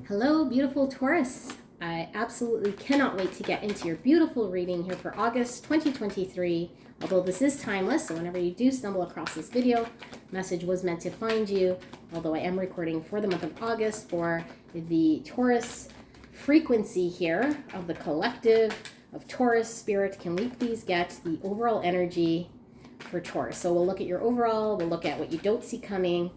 Hello, beautiful Taurus. I absolutely cannot wait to get into your beautiful reading here for August 2023. Although this is timeless, so whenever you do stumble across this video, message was meant to find you. Although I am recording for the month of August for the Taurus frequency here of the collective of Taurus spirit. Can we please get the overall energy for Taurus? So we'll look at your overall, we'll look at what you don't see coming,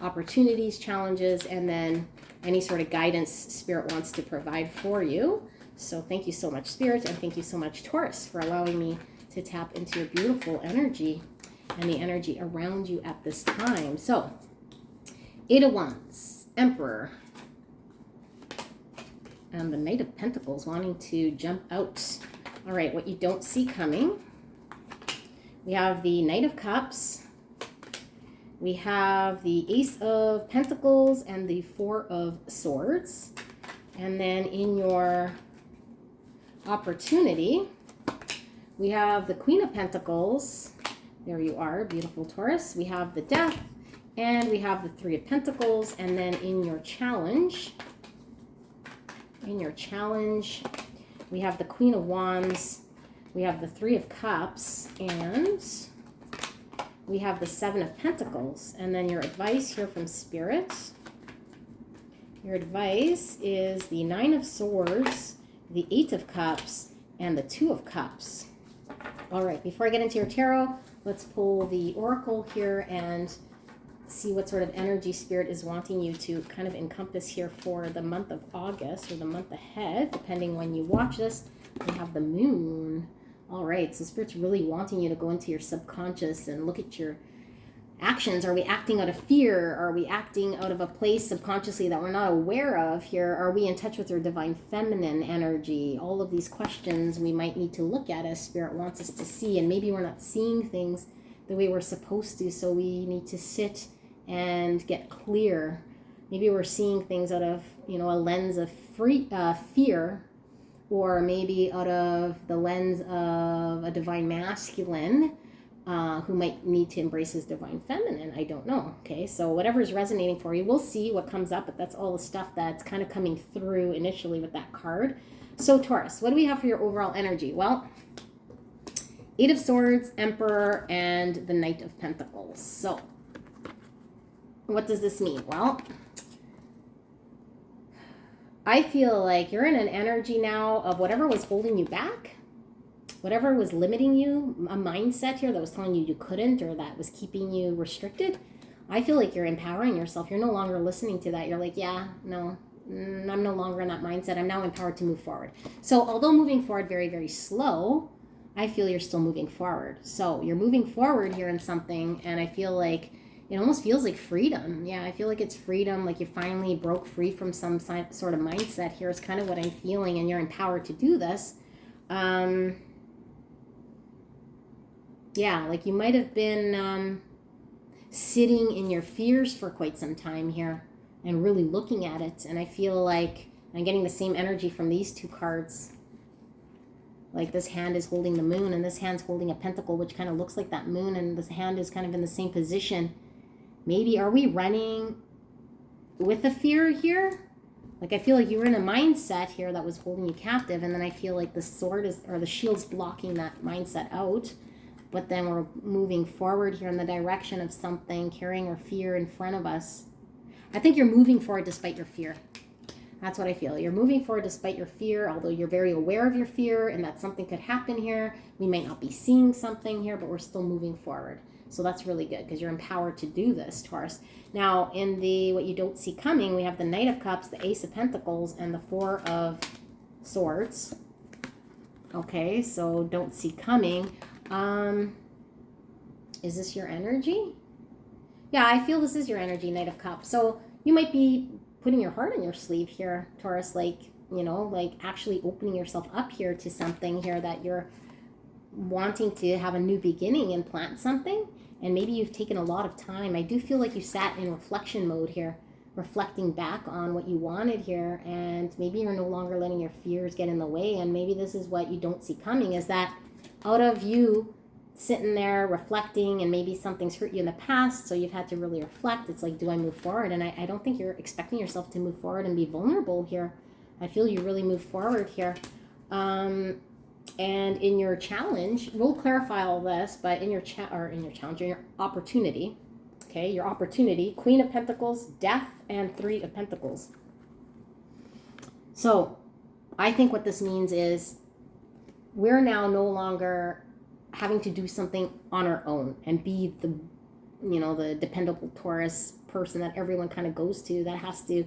opportunities, challenges, and then any sort of guidance Spirit wants to provide for you. So thank you so much, Spirit, and thank you so much, Taurus, for allowing me to tap into your beautiful energy and the energy around you at this time. So, Eight of Wands, Emperor, and the Knight of Pentacles wanting to jump out. All right, what you don't see coming. We have the Knight of Cups. We have the Ace of Pentacles and the Four of Swords. And then in your opportunity, we have the Queen of Pentacles. There you are, beautiful Taurus. We have the Death, and we have the Three of Pentacles. And then in your challenge, we have the Queen of Wands. We have the Three of Cups, and we have the Seven of Pentacles. And then your advice here from Spirit. Your advice is the Nine of Swords, the Eight of Cups, and the Two of Cups. All right, before I get into your tarot, let's pull the Oracle here and see what sort of energy Spirit is wanting you to kind of encompass here for the month of August or the month ahead, depending when you watch this. We have the Moon. All right, so Spirit's really wanting you to go into your subconscious and look at your actions. Are we acting out of fear? Are we acting out of a place subconsciously that we're not aware of here? Are we in touch with our divine feminine energy? All of these questions we might need to look at as Spirit wants us to see, and maybe we're not seeing things the way we're supposed to, so we need to sit and get clear. Maybe we're seeing things out of, a lens of fear, or maybe out of the lens of a divine masculine who might need to embrace his divine feminine. I don't know. Okay, so whatever is resonating for you, we'll see what comes up, but that's all the stuff that's kind of coming through initially with that card. So Taurus, what do we have for your overall energy? Well, Eight of Swords, Emperor, and the Knight of Pentacles. So what does this mean? Well, I feel like you're in an energy now of whatever was holding you back, whatever was limiting you, a mindset here that was telling you you couldn't or that was keeping you restricted. I feel like you're empowering yourself. You're no longer listening to that. You're like, yeah, no, I'm no longer in that mindset. I'm now empowered to move forward. So although moving forward very, very slow, I feel you're still moving forward. So you're moving forward here in something, and I feel like it almost feels like freedom. Yeah, I feel like it's freedom, like you finally broke free from some sort of mindset here. It's kind of what I'm feeling, and you're empowered to do this. Yeah, like you might have been sitting in your fears for quite some time here and really looking at it. And I feel like I'm getting the same energy from these two cards. Like this hand is holding the Moon, and this hand's holding a pentacle, which kind of looks like that moon, and this hand is kind of in the same position. Maybe are we running with a fear here? Like I feel like you were in a mindset here that was holding you captive, and then I feel like the sword is, or the shield's blocking that mindset out. But then we're moving forward here in the direction of something, carrying our fear in front of us. I think you're moving forward despite your fear. That's what I feel. You're moving forward despite your fear, although you're very aware of your fear and that something could happen here. We might not be seeing something here, but we're still moving forward. So that's really good because you're empowered to do this, Taurus. Now, in the what you don't see coming, we have the Knight of Cups, the Ace of Pentacles, and the Four of Swords. Okay, so don't see coming. Is this your energy? Yeah, I feel this is your energy, Knight of Cups. So you might be putting your heart on your sleeve here, Taurus, like actually opening yourself up here to something here that you're wanting to have a new beginning and plant something. And maybe you've taken a lot of time. I do feel like you sat in reflection mode here, reflecting back on what you wanted here, and maybe you're no longer letting your fears get in the way. And maybe this is what you don't see coming, is that out of you sitting there reflecting, and maybe something's hurt you in the past, so you've had to really reflect. It's like, do I move forward? And I don't think you're expecting yourself to move forward and be vulnerable here. I feel you really move forward here. And in your challenge, we'll clarify all this, but in your challenge, in your opportunity, okay, your opportunity, Queen of Pentacles, Death, and Three of Pentacles. So I think what this means is we're now no longer having to do something on our own and be the, the dependable Taurus person that everyone kind of goes to that has to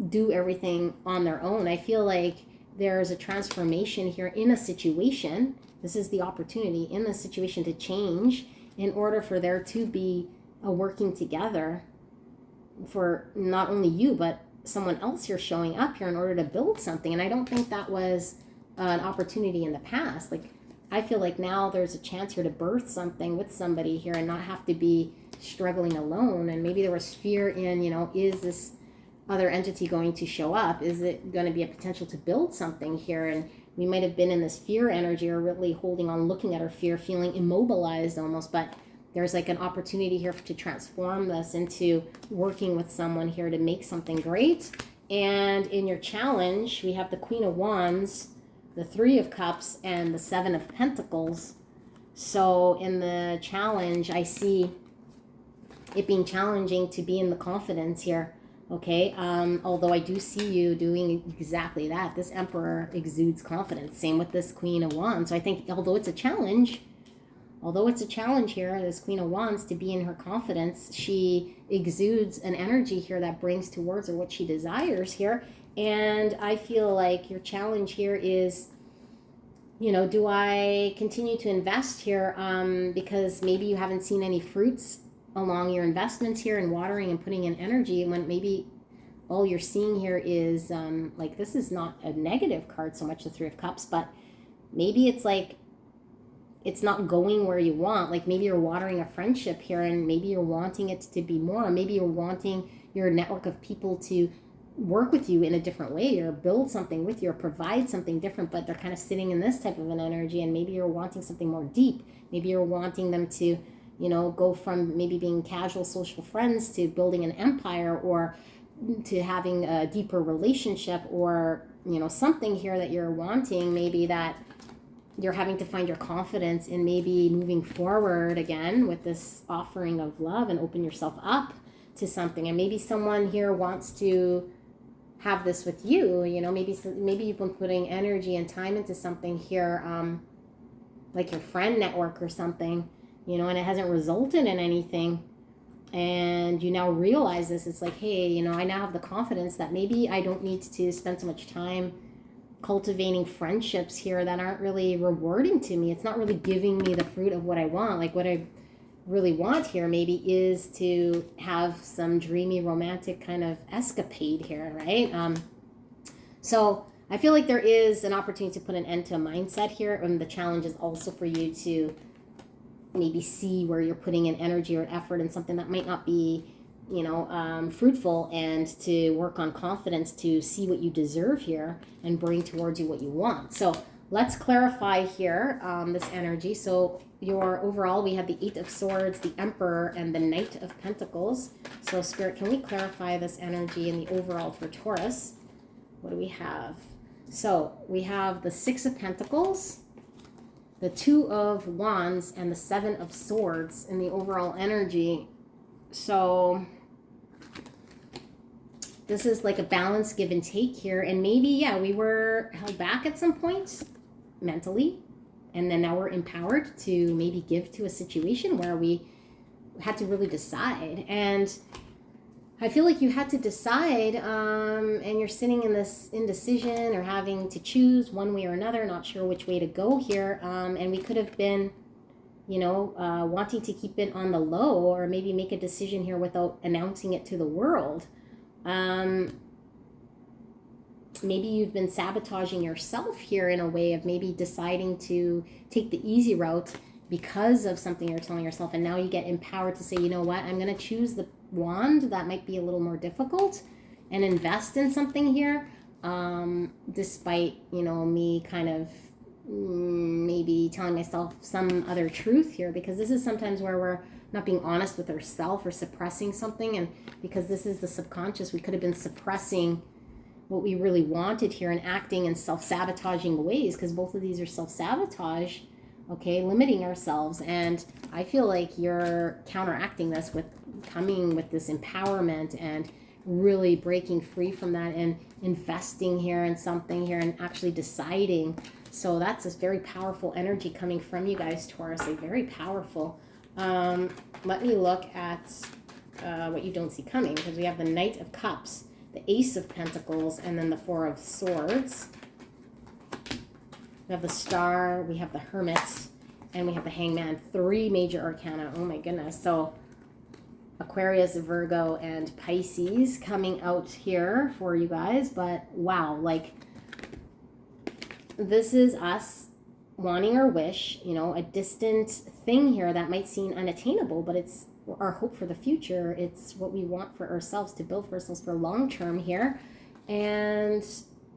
do everything on their own. I feel like there's a transformation here in a situation. This is the opportunity in the situation to change in order for there to be a working together for not only you, but someone else here showing up here in order to build something. And I don't think that was an opportunity in the past. Like, I feel like now there's a chance here to birth something with somebody here and not have to be struggling alone. And maybe there was fear in, is this other entity going to show up? Is it going to be a potential to build something here? And we might have been in this fear energy or really holding on, looking at our fear, feeling immobilized almost, but there's like an opportunity here to transform this into working with someone here to make something great. And in your challenge, we have the Queen of Wands, the Three of Cups, and the Seven of Pentacles. So in the challenge, I see it being challenging to be in the confidence here. Okay, although I do see you doing exactly that. This Emperor exudes confidence. Same with this Queen of Wands. So I think although it's a challenge here, this Queen of Wands, to be in her confidence, she exudes an energy here that brings towards her what she desires here. And I feel like your challenge here is, do I continue to invest here because maybe you haven't seen any fruits along your investments here and watering and putting in energy, when maybe all you're seeing here is like, this is not a negative card so much, the Three of Cups, but maybe it's like it's not going where you want. Like maybe you're watering a friendship here and maybe you're wanting it to be more, or maybe you're wanting your network of people to work with you in a different way or build something with you or provide something different, but they're kind of sitting in this type of an energy, and maybe you're wanting something more deep. Maybe you're wanting them to go from maybe being casual social friends to building an empire, or to having a deeper relationship, or, something here that you're wanting, maybe that you're having to find your confidence in maybe moving forward again with this offering of love and open yourself up to something. And maybe someone here wants to have this with you, maybe you've been putting energy and time into something here, like your friend network or something, and it hasn't resulted in anything, and you now realize this. It's like, hey, I now have the confidence that maybe I don't need to spend so much time cultivating friendships here that aren't really rewarding to me. It's not really giving me the fruit of what I want. Like what I really want here maybe is to have some dreamy romantic kind of escapade here, right? So I feel like there is an opportunity to put an end to a mindset here, and the challenge is also for you to maybe see where you're putting in energy or effort in something that might not be fruitful, and to work on confidence to see what you deserve here and bring towards you what you want. So let's clarify here this energy. So your overall, we have the Eight of Swords, the Emperor, and the Knight of Pentacles. So Spirit, can we clarify this energy in the overall for Taurus? What do we have? So we have the Six of Pentacles, the Two of Wands, and the Seven of Swords in the overall energy. So this is like a balance, give and take here. And maybe, we were held back at some point mentally, and then now we're empowered to maybe give to a situation where we had to really decide. And I feel like you had to decide, and you're sitting in this indecision or having to choose one way or another, not sure which way to go here. And we could have been, wanting to keep it on the low, or maybe make a decision here without announcing it to the world. Maybe you've been sabotaging yourself here in a way of maybe deciding to take the easy route because of something you're telling yourself, and now you get empowered to say, you know what, I'm going to choose the wand that might be a little more difficult and invest in something here, despite, me kind of maybe telling myself some other truth here, because this is sometimes where we're not being honest with ourselves or suppressing something. And because this is the subconscious, we could have been suppressing what we really wanted here and acting in self-sabotaging ways, because both of these are self-sabotage, okay, limiting ourselves. And I feel like you're counteracting this with coming with this empowerment and really breaking free from that and investing here in something here and actually deciding. So that's this very powerful energy coming from you guys, Taurus, like very powerful. Let me look at what you don't see coming, because we have the Knight of Cups, the Ace of Pentacles, and then the Four of Swords. We have the Star, we have the Hermit, and we have the Hangman. 3 major arcana. Oh my goodness. So Aquarius, Virgo, and Pisces coming out here for you guys. But wow, like this is us wanting our wish, you know, a distant thing here that might seem unattainable, but it's our hope for the future. It's what we want for ourselves, to build for ourselves for long term here. And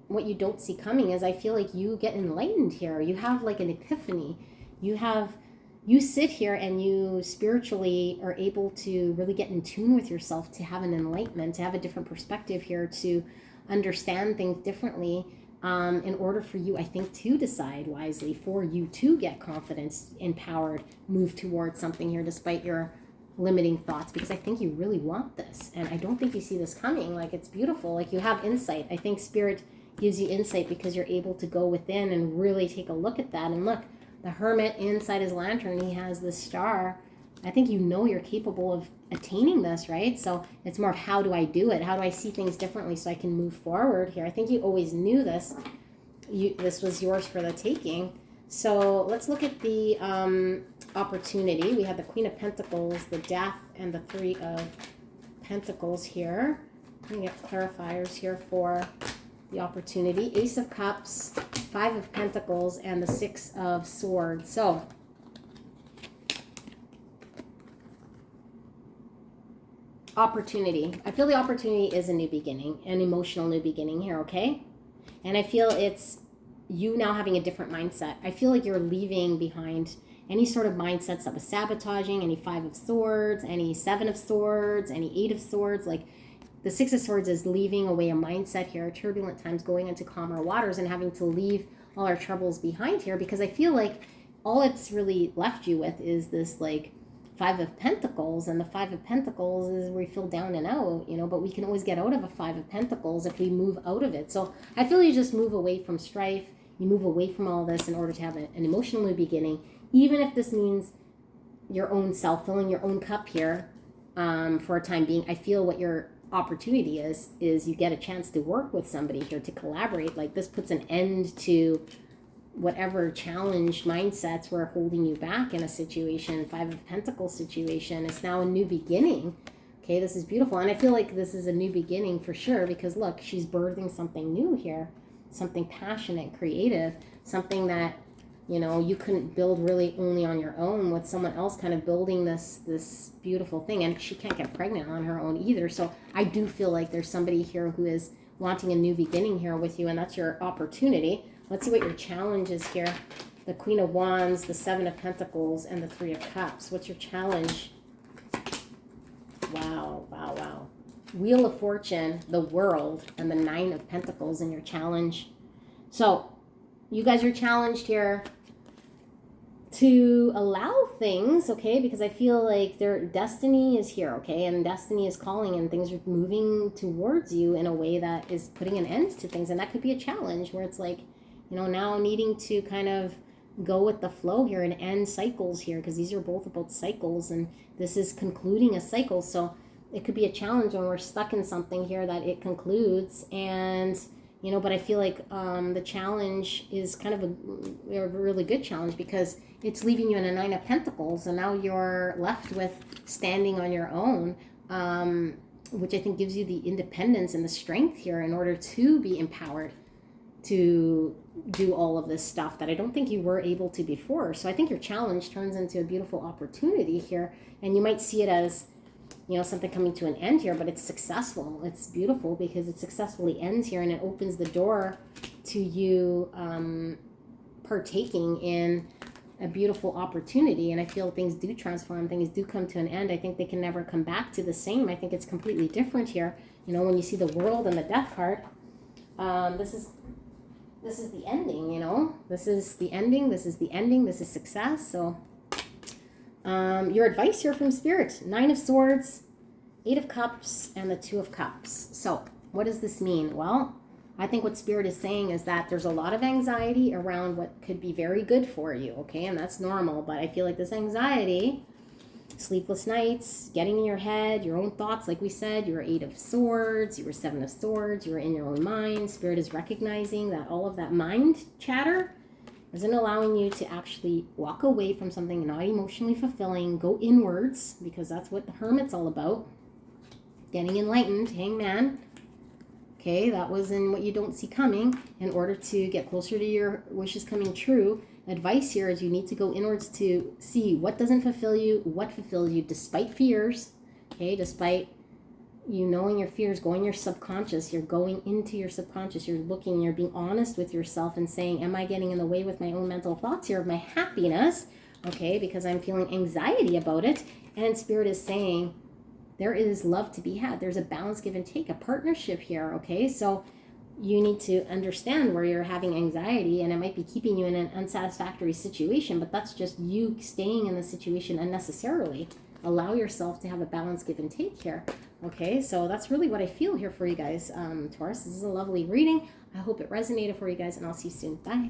what you don't see coming is, I feel like you get enlightened here. You have like an epiphany. You sit here and you spiritually are able to really get in tune with yourself, to have an enlightenment, to have a different perspective here, to understand things differently, in order for you, I think, to decide wisely, for you to get confidence, empowered, move towards something here despite your limiting thoughts, because I think you really want this. And I don't think you see this coming. Like, it's beautiful. Like, you have insight. I think Spirit gives you insight because you're able to go within and really take a look at that. And look, the Hermit inside his lantern, he has this star. I think you know you're capable of attaining this, right? So it's more of, how do I do it? How do I see things differently so I can move forward here? I think you always knew this. This was yours for the taking. So let's look at the opportunity. We have the Queen of Pentacles, the Death, and the Three of Pentacles here. I'm going to get clarifiers here for the opportunity. Ace of Cups, 5 of Pentacles, and the 6 of Swords. So opportunity. I feel the opportunity is a new beginning, an emotional new beginning here, okay? And I feel it's you now having a different mindset. I feel like you're leaving behind any sort of mindsets that was sabotaging, any 5 of Swords, any 7 of Swords, any 8 of Swords. Like, the 6 of Swords is leaving away a mindset here, turbulent times, going into calmer waters, and having to leave all our troubles behind here, because I feel like all it's really left you with is this, like, 5 of Pentacles, and the 5 of Pentacles is we feel down and out, you know, but we can always get out of a 5 of Pentacles if we move out of it. So I feel you just move away from strife, you move away from all this in order to have an emotional new beginning, even if this means your own self, filling your own cup here for a time being. I feel what your opportunity is you get a chance to work with somebody here, to collaborate. Like, this puts an end to whatever challenged mindsets were holding you back in a situation. 5 of Pentacles situation. It's now a new beginning. Okay, this is beautiful. And I feel like this is a new beginning for sure, because look, she's birthing something new here, something passionate, creative, something that, you know, you couldn't build really only on your own, with someone else kind of building this beautiful thing. And she can't get pregnant on her own either. So I do feel like there's somebody here who is wanting a new beginning here with you, and that's your opportunity. Let's see what your challenge is here. The Queen of Wands, the 7 of Pentacles, and the 3 of Cups. What's your challenge? Wow, wow, wow. Wheel of Fortune, the World, and the 9 of Pentacles in your challenge. So you guys are challenged here to allow things, okay, because I feel like their destiny is here, okay, and destiny is calling, and things are moving towards you in a way that is putting an end to things. And that could be a challenge where it's like, you know, now needing to kind of go with the flow here and end cycles here, because these are both about cycles, and this is concluding a cycle. So it could be a challenge when we're stuck in something here that it concludes. And, you know, but I feel like the challenge is kind of a really good challenge, because it's leaving you in a 9 of Pentacles, and now you're left with standing on your own, which I think gives you the independence and the strength here in order to be empowered to do all of this stuff that I don't think you were able to before. So I think your challenge turns into a beautiful opportunity here, and you might see it as, you know, something coming to an end here, but it's successful. It's beautiful because it successfully ends here, and it opens the door to you partaking in a beautiful opportunity, and I feel things do transform, things do come to an end. I think they can never come back to the same. I think it's completely different here. You know, when you see the world and the death card, this is the ending, you know. This is the ending, this is the ending, this is success. So your advice here from Spirit, 9 of Swords, 8 of Cups, and the 2 of Cups. So what does this mean? Well, I think what Spirit is saying is that there's a lot of anxiety around what could be very good for you, okay? And that's normal, but I feel like this anxiety, sleepless nights, getting in your head, your own thoughts, like we said, you were 8 of Swords, you were 7 of Swords, you were in your own mind. Spirit is recognizing that all of that mind chatter isn't allowing you to actually walk away from something not emotionally fulfilling, go inwards, because that's what the Hermit's all about. Getting enlightened, Hangman. Okay, that was in what you don't see coming. In order to get closer to your wishes coming true, advice here is you need to go inwards to see what doesn't fulfill you, what fulfills you, despite fears. Okay, despite you knowing your fears, going your subconscious, you're going into your subconscious, you're looking, you're being honest with yourself and saying, am I getting in the way with my own mental thoughts here of my happiness? Okay, because I'm feeling anxiety about it. And Spirit is saying, there is love to be had. There's a balance, give and take, a partnership here, okay? So you need to understand where you're having anxiety, and it might be keeping you in an unsatisfactory situation, but that's just you staying in the situation unnecessarily. Allow yourself to have a balance, give and take here, okay? So that's really what I feel here for you guys, Taurus. This is a lovely reading. I hope it resonated for you guys, and I'll see you soon. Bye.